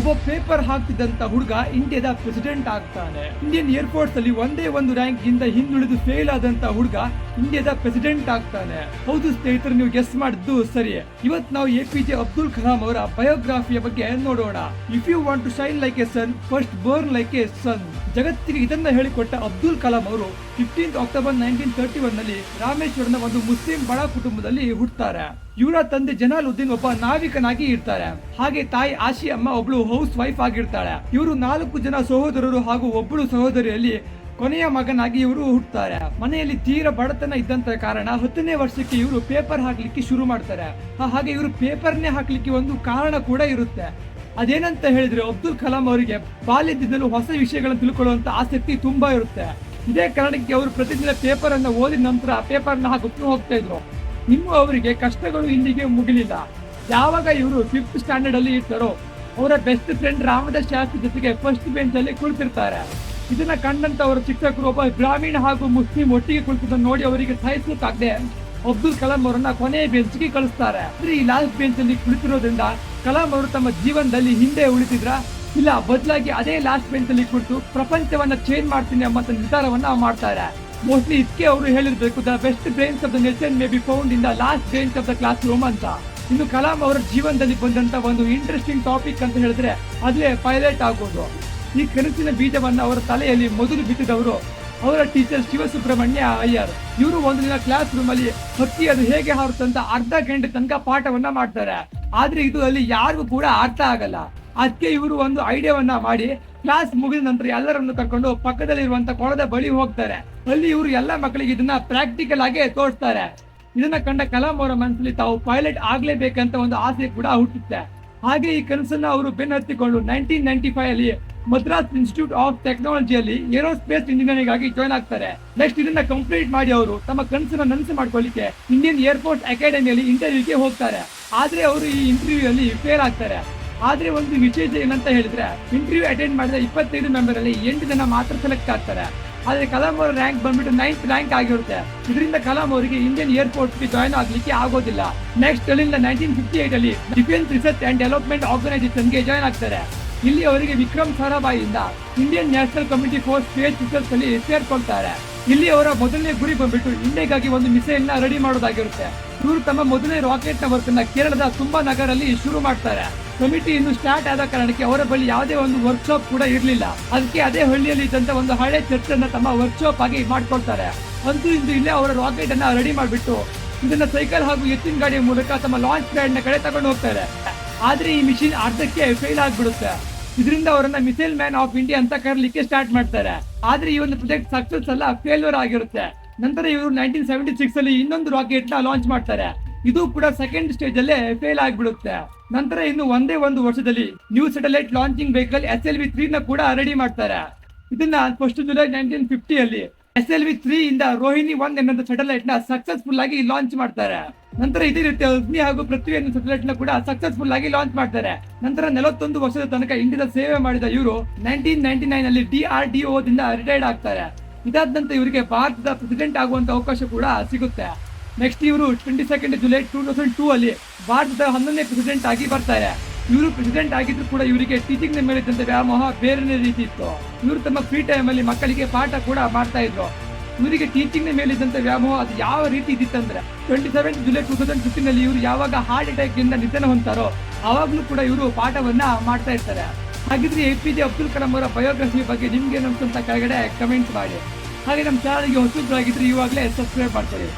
ಒಬ್ಬ ಪೇಪರ್ ಹಾಕ್ತಿದ್ದಂತ ಹುಡುಗ ಇಂಡಿಯಾದ ಪ್ರೆಸಿಡೆಂಟ್ ಆಗ್ತಾನೆ. ಇಂಡಿಯನ್ ಏರ್ಫೋರ್ಸ್ ಅಲ್ಲಿ ಒಂದೇ ಒಂದು ರ್ಯಾಂಕ್ ಗಿಂತ ಹಿಂದುಳಿದು ಫೇಲ್ ಆದಂತ ಹುಡುಗ ಇಂಡಿಯಾದ ಪ್ರೆಸಿಡೆಂಟ್ ಆಗ್ತಾನೆ. ಹೌದು ಸ್ನೇಹಿತರು, ನೀವು ಗೆಸ್ ಮಾಡಿದ್ದು ಸರಿ. ಇವತ್ತು ನಾವು APJ ಅಬ್ದುಲ್ ಕಲಾಂ ಅವರ ಬಯೋಗ್ರಫಿಯ ಬಗ್ಗೆ ನೋಡೋಣ. If you want to shine like a sun, first burn like a sun. ಜಗತ್ತಿಗೆ ಇದನ್ನ ಹೇಳಿಕೊಟ್ಟ ಅಬ್ದುಲ್ ಕಲಾಂ ಅವರು 15 ಅಕ್ಟೋಬರ್ 1931 ನಲ್ಲಿ ರಾಮೇಶ್ವರನ ಒಂದು ಮುಸ್ಲಿಂ ಬಡ ಕುಟುಂಬದಲ್ಲಿ ಹುಟ್ಟುತ್ತಾರೆ. ಇವರ ತಂದೆ ಜನಾಲುದ್ದೀನ್ ಒಬ್ಬ ನಾವಿಕನಾಗಿ ಇರ್ತಾರೆ. ಹಾಗೆ ತಾಯಿ ಆಶಿ ಅಮ್ಮ ಒಬ್ಳು ಹೌಸ್ ವೈಫ್ ಆಗಿರ್ತಾಳೆ. ಇವರು 4 ಜನ ಸಹೋದರರು ಹಾಗೂ ಒಬ್ಬಳು ಸಹೋದರಿಯಲ್ಲಿ ಕೊನೆಯ ಮಗನಾಗಿ ಇವರು ಹುಟ್ಟುತ್ತಾರೆ. ಮನೆಯಲ್ಲಿ ತೀರ ಬಡತನ ಇದ್ದಂತ ಕಾರಣ 10ನೇ ವರ್ಷಕ್ಕೆ ಇವರು ಪೇಪರ್ ಹಾಕ್ಲಿಕ್ಕೆ ಶುರು ಮಾಡ್ತಾರೆ. ಹಾಗೆ ಇವರು ಪೇಪರ್ನೇ ಹಾಕ್ಲಿಕ್ಕೆ ಒಂದು ಕಾರಣ ಕೂಡ ಇರುತ್ತೆ. ಅದೇನಂತ ಹೇಳಿದ್ರೆ, ಅಬ್ದುಲ್ ಕಲಾಂ ಅವರಿಗೆ ಬಾಲ್ಯದಿಂದಲೂ ಹೊಸ ವಿಷಯಗಳನ್ನು ತಿಳ್ಕೊಳ್ಳುವಂತ ಆಸಕ್ತಿ ತುಂಬಾ ಇರುತ್ತೆ. ಇದೇ ಕಾರಣಕ್ಕೆ ಅವರು ಪ್ರತಿದಿನ ಪೇಪರ್ ಅನ್ನ ಓದಿದ ನಂತರ ಪೇಪರ್ನ ಹಾಕುತ್ತಾ ಹೋಗ್ತಾ ಇದ್ರು. ಇನ್ನು ಅವರಿಗೆ ಕಷ್ಟಗಳು ಇಲ್ಲಿಗೆ ಮುಗಿಲಿಲ್ಲ. ಯಾವಾಗ ಇವರು 5th ಸ್ಟ್ಯಾಂಡರ್ಡ್ ಅಲ್ಲಿ ಇರ್ತಾರೋ, ಅವರ ಬೆಸ್ಟ್ ಫ್ರೆಂಡ್ ರಾಮದಾಸ್ ಶಾಸ್ತ್ರಿ ಜೊತೆಗೆ ಫಸ್ಟ್ ಬೆಂಚ್ ಅಲ್ಲಿ ಕುಳಿತಿರ್ತಾರೆ. ಇದನ್ನ ಕಂಡಂತ ಅವರ ಶಿಕ್ಷಕರು ಒಬ್ಬ ಗ್ರಾಮೀಣ ಹಾಗೂ ಮುಸ್ಲಿಂ ಒಟ್ಟಿಗೆ ಕುಳಿತಿದ್ದ ನೋಡಿ ಅವರಿಗೆ ಸಹಿಸಲಿಕ್ಕಾಗದೆ ಅಬ್ದುಲ್ ಕಲಾಂ ಅವರನ್ನ ಕೊನೆಯ ಬೆಂಚ್ಗೆ ಕಳಿಸ್ತಾರೆ. ಈ ಲಾಸ್ಟ್ ಬೆಂಚ್ ಅಲ್ಲಿ ಕುಳಿತಿರೋದ್ರಿಂದ ಕಲಾಂ ಅವರು ತಮ್ಮ ಜೀವನದಲ್ಲಿ ಹಿಂದೆ ಉಳಿತಿದ್ರ ಇಲ್ಲ, ಬದಲಾಗಿ ಅದೇ ಲಾಸ್ಟ್ ಬೆಂಚ್ ಅಲ್ಲಿ ಕುಳಿತು ಪ್ರಪಂಚವನ್ನ ಚೇಂಜ್ ಮಾಡ್ತೀನಿ ಎಂಬ ನಿರ್ಧಾರವನ್ನ ಮಾಡ್ತಾರೆ. ಮೋಸ್ಟ್ಲಿ ಇದಕ್ಕೆ ಅವರು ಹೇಳಿರ್ಬೇಕು, the best brains of the nation may be found in the last bench of the classroom ಅಂತ. ಇನ್ನು ಕಲಾಂ ಅವರ ಜೀವನದಲ್ಲಿ ಬಂದಂತ ಒಂದು ಇಂಟ್ರೆಸ್ಟಿಂಗ್ ಟಾಪಿಕ್ ಅಂತ ಹೇಳಿದ್ರೆ ಅದೇ ಪೈಲಟ್ ಆಗೋದು. ಈ ಕನಸಿನ ಬೀಜವನ್ನ ಅವರ ತಲೆಯಲ್ಲಿ ಮೊದಲು ಬಿಟ್ಟಿದವರು ಅವರ ಟೀಚರ್ ಶಿವಸುಬ್ರಹ್ಮಣ್ಯ ಅಯ್ಯರ್. ಇವರು ಒಂದು ದಿನ ಕ್ಲಾಸ್ ರೂಮ್ ಅಲ್ಲಿ ಹಕ್ಕಿ ಅದು ಹೇಗೆ ಹಾರುತ್ತಂತ ಅರ್ಧ ಗಂಟೆ ತನಕ ಪಾಠವನ್ನ ಮಾಡ್ತಾರೆ. ಆದ್ರೆ ಇದು ಅಲ್ಲಿ ಯಾರಿಗೂ ಕೂಡ ಅರ್ಥ ಆಗಲ್ಲ. ಅದಕ್ಕೆ ಇವರು ಒಂದು ಐಡಿಯಾವನ್ನ ಮಾಡಿ ಕ್ಲಾಸ್ ಮುಗಿದ ನಂತರ ಎಲ್ಲರನ್ನು ಕರ್ಕೊಂಡು ಪಕ್ಕದಲ್ಲಿರುವಂತ ಕೊಳದ ಬಳಿ ಹೋಗ್ತಾರೆ. ಅಲ್ಲಿ ಇವರು ಎಲ್ಲ ಮಕ್ಕಳಿಗೆ ಇದನ್ನ ಪ್ರಾಕ್ಟಿಕಲ್ ಆಗಿ ತೋರಿಸ್ತಾರೆ. ಇದನ್ನ ಕಂಡ ಕಲಾಂ ಅವರ ಮನಸ್ಸಲ್ಲಿ ತಾವು ಪೈಲಟ್ ಆಗ್ಲೇಬೇಕಂತ ಒಂದು ಆಸೆ ಕೂಡ ಹುಟ್ಟುತ್ತೆ. ಹಾಗೆ ಈ ಕನಸನ್ನ ಅವರು ಬೆನ್ನತ್ತಿಕೊಂಡು 1995 ಅಲ್ಲಿ ಮದ್ರಾಸ್ ಇನ್ಸ್ಟಿಟ್ಯೂಟ್ ಆಫ್ ಟೆಕ್ನಾಲಜಿಯಲ್ಲಿ ಏರೋಸ್ಪೇಸ್ ಇಂಜಿನಿಯರಿಂಗ್ ಆಗಿ ಜಾಯ್ನ್ ಆಗ್ತಾರೆ. ನೆಕ್ಸ್ಟ್ ಇದನ್ನ ಕಂಪ್ಲೀಟ್ ಮಾಡಿ ಅವರು ತಮ್ಮ ಕನಸನ್ನ ನನಸು ಮಾಡ್ಕೊಳ್ಳಿಕ್ಕೆ ಇಂಡಿಯನ್ ಏರ್ಫೋರ್ಸ್ ಅಕಾಡೆಮಿಯಲ್ಲಿ ಇಂಟರ್ವ್ಯೂಗೆ ಹೋಗ್ತಾರೆ. ಆದ್ರೆ ಅವರು ಈ ಇಂಟರ್ವ್ಯೂ ಅಲ್ಲಿ ಫೇಲ್ ಆಗ್ತಾರೆ. ಆದ್ರೆ ಒಂದು ವಿಶೇಷ ಏನಂತ ಹೇಳಿದ್ರೆ, ಇಂಟರ್ವ್ಯೂ ಅಟೆಂಡ್ ಮಾಡಿದ 25 ಮೆಂಬರ್ ಅಲ್ಲಿ 8 ಜನ ಮಾತ್ರ ಸೆಲೆಕ್ಟ್ ಆಗ್ತಾರೆ. ಆದ್ರೆ ಕಲಾಂ ಅವರ ರ್ಯಾಂಕ್ ಬಂದ್ಬಿಟ್ಟು 9th ರ್ಯಾಂಕ್ ಆಗಿರುತ್ತೆ. ಇದರಿಂದ ಕಲಾಂ ಅವರಿಗೆ ಇಂಡಿಯನ್ ಏರ್ಫೋರ್ಸ್ ಗೆ ಜಾಯ್ನ್ ಆಗ್ಲಿಕ್ಕೆ ಆಗೋದಿಲ್ಲ. ನೆಕ್ಸ್ಟ್ ಅಲ್ಲಿಂದ 1958 ಅಲ್ಲಿ defence research and development organisation ಗೆ ಜಾಯ್ನ್ ಆಗ್ತಾರೆ. ಇಲ್ಲಿ ಅವರಿಗೆ ವಿಕ್ರಮ್ ಸಾರಾಭಾಯಿಂದ Indian national community force space research ಅಲ್ಲಿ ಸೇರ್ಕೊಳ್ತಾರೆ. ಇಲ್ಲಿ ಅವರ ಮೊದಲನೇ ಗುರಿ ಬಂದ್ಬಿಟ್ಟು ಇಂಡಿಯಾಗಾಗಿ ಒಂದು ಮಿಸೈಲ್ ನ ರೆಡಿ ಮಾಡೋದಾಗಿರುತ್ತೆ. ಇವರು ತಮ್ಮ ಮೊದಲನೇ ರಾಕೆಟ್ ನ ವರ್ಕ್ ನ ಕೇರಳದ ತುಂಬಾ ನಗರಲ್ಲಿ ಶುರು ಮಾಡ್ತಾರೆ. ಕಮಿಟಿ ಇನ್ನು ಸ್ಟಾರ್ಟ್ ಆದ ಕಾರಣಕ್ಕೆ ಅವರ ಬಳಿ ಯಾವುದೇ ಒಂದು ವರ್ಕ್ಶಾಪ್ ಕೂಡ ಇರಲಿಲ್ಲ. ಅದಕ್ಕೆ ಅದೇ ಹಳ್ಳಿಯಲ್ಲಿ ಇದ್ದಂತ ಒಂದು ಹಳೆ ಚರ್ಚ್ ಅನ್ನ ತಮ್ಮ ವರ್ಕ್ಶಾಪ್ ಆಗಿ ಮಾಡ್ಕೊಳ್ತಾರೆ. ಅಂತೂ ಇಂದು ಇಲ್ಲೇ ಅವರ ರಾಕೆಟ್ ಅನ್ನ ರೆಡಿ ಮಾಡ್ಬಿಟ್ಟು ಇದನ್ನ ಸೈಕಲ್ ಹಾಗೂ ಎತ್ತಿನ ಗಾಡಿಯ ಮೂಲಕ ತಮ್ಮ ಲಾಂಚ್ ಪ್ಯಾಡ್ ನ ಕಡೆ ತಗೊಂಡು ಹೋಗ್ತಾರೆ. ಆದ್ರೆ ಈ ಮಿಷಿನ್ ಅರ್ಧಕ್ಕೆ ಫೇಲ್ ಆಗ್ಬಿಡುತ್ತೆ. ಇದರಿಂದ ಅವರನ್ನ ಮಿಸೈಲ್ ಮ್ಯಾನ್ ಆಫ್ ಇಂಡಿಯಾ ಅಂತ ಕರೀಲಿಕ್ಕೆ ಸ್ಟಾರ್ಟ್ ಮಾಡ್ತಾರೆ. ಆದ್ರೆ ಈ ಒಂದು ಪ್ರಾಜೆಕ್ಟ್ ಸಕ್ಸಸ್ ಅಲ್ಲ, ಫೇಲ್ಯೂರ್ ಆಗಿರುತ್ತೆ. ನಂತರ ಇವರು 1976 ಅಲ್ಲಿ ಇನ್ನೊಂದು ರಾಕೆಟ್ ನ ಲಾಂಚ್ ಮಾಡ್ತಾರೆ. ಇದು ಕೂಡ ಸೆಕೆಂಡ್ ಸ್ಟೇಜ್ ಅಲ್ಲೇ ಫೇಲ್ ಆಗಿಬಿಡುತ್ತೆ. ನಂತರ ಇನ್ನು ಒಂದೇ ಒಂದು ವರ್ಷದಲ್ಲಿ new satellite launching vehicle SLV-3 ನ ಕೂಡ ರೆಡಿ ಮಾಡ್ತಾರೆ. ಇದನ್ನ 1 ಜುಲೈ 1950 ಅಲ್ಲಿ SLV-3 ಇಂದ ರೋಹಿಣಿ 1 ಎನ್ನುವ ಸ್ಯಾಟಲೈಟ್ ನ ಸಕ್ಸಸ್ಫುಲ್ ಆಗಿ ಲಾಂಚ್ ಮಾಡ್ತಾರೆ. ನಂತರ ಇದೇ ರೀತಿ ಅಗ್ನಿ ಹಾಗೂ ಪೃಥ್ವಿ ಅನ್ನೋ ಸ್ಯಾಟಲೈಟ್ ನ ಕೂಡ ಸಕ್ಸಸ್ಫುಲ್ ಆಗಿ ಲಾಂಚ್ ಮಾಡ್ತಾರೆ. ನಂತರ 41 ವರ್ಷದ ತನಕ ಇಂಡಿಯಾದ ಸೇವೆ ಮಾಡಿದ ಇವರು 1999 ಅಲ್ಲಿ DRDO ದಿಂದ ರಿಟೈರ್ಡ್ ಆಗ್ತಾರೆ. ಇದಾದ ನಂತರ ಇವರಿಗೆ ಭಾರತದ ಪ್ರೆಸಿಡೆಂಟ್ ಆಗುವಂತ ಅವಕಾಶ ಕೂಡ ಸಿಗುತ್ತೆ. ನೆಕ್ಸ್ಟ್ ಇವರು 22 ಜುಲೈ 2002 ಅಲ್ಲಿ ಭಾರತದ 11ನೇ ಪ್ರೆಸಿಡೆಂಟ್ ಆಗಿ ಬರ್ತಾರೆ. ಇವರು ಪ್ರೆಸಿಡೆಂಟ್ ಆಗಿದ್ರು ಕೂಡ ಇವರಿಗೆ ಟೀಚಿಂಗ್ ನ ಮೇಲೆ ಇದ್ದಂತ ವ್ಯಾಮೋಹ ಬೇರೆ ರೀತಿ ಇತ್ತು. ಇವರು ತಮ್ಮ ಫ್ರೀ ಟೈಮ್ ಅಲ್ಲಿ ಮಕ್ಕಳಿಗೆ ಪಾಠ ಕೂಡ ಮಾಡ್ತಾ ಇದ್ರು. ಇವರಿಗೆ ಟೀಚಿಂಗ್ ನ ಮೇಲೆ ಇದ್ದಂತ ವ್ಯಾಮೋಹ ಅದು ಯಾವ ರೀತಿ ಇದ್ದಿತ್ತಂದ್ರೆ 27 ಜುಲೈ 2015 ಅಲ್ಲಿ ಇವರು ಯಾವಾಗ ಹಾರ್ಟ್ ಅಟ್ಯಾಕ್ ಇಂದ ನಿಧನ ಹೊಂತಾರೋ ಆವಾಗ್ಲೂ ಕೂಡ ಇವರು ಪಾಠವನ್ನ ಮಾಡ್ತಾ ಇರ್ತಾರೆ. ಹಾಗಿದ್ರೆ APJ ಅಬ್ದುಲ್ ಕಲಾಂ ಅವರ ಬಯೋಗ್ರಫಿ ಬಗ್ಗೆ ನಿಮ್ಗೆ ಅನ್ಸುವಂತ ಕೆಳಗಡೆ ಕಮೆಂಟ್ ಮಾಡಿ. ಹಾಗೆ ನಮ್ಮ ಚಾನಲ್ಗೆ ಹೊಸಬರಾಗಿದ್ರೆ ಇವಾಗಲೇ ಸಬ್ಸ್ಕ್ರೈಬ್ ಮಾಡ್ಕೊಳ್ಳಿ.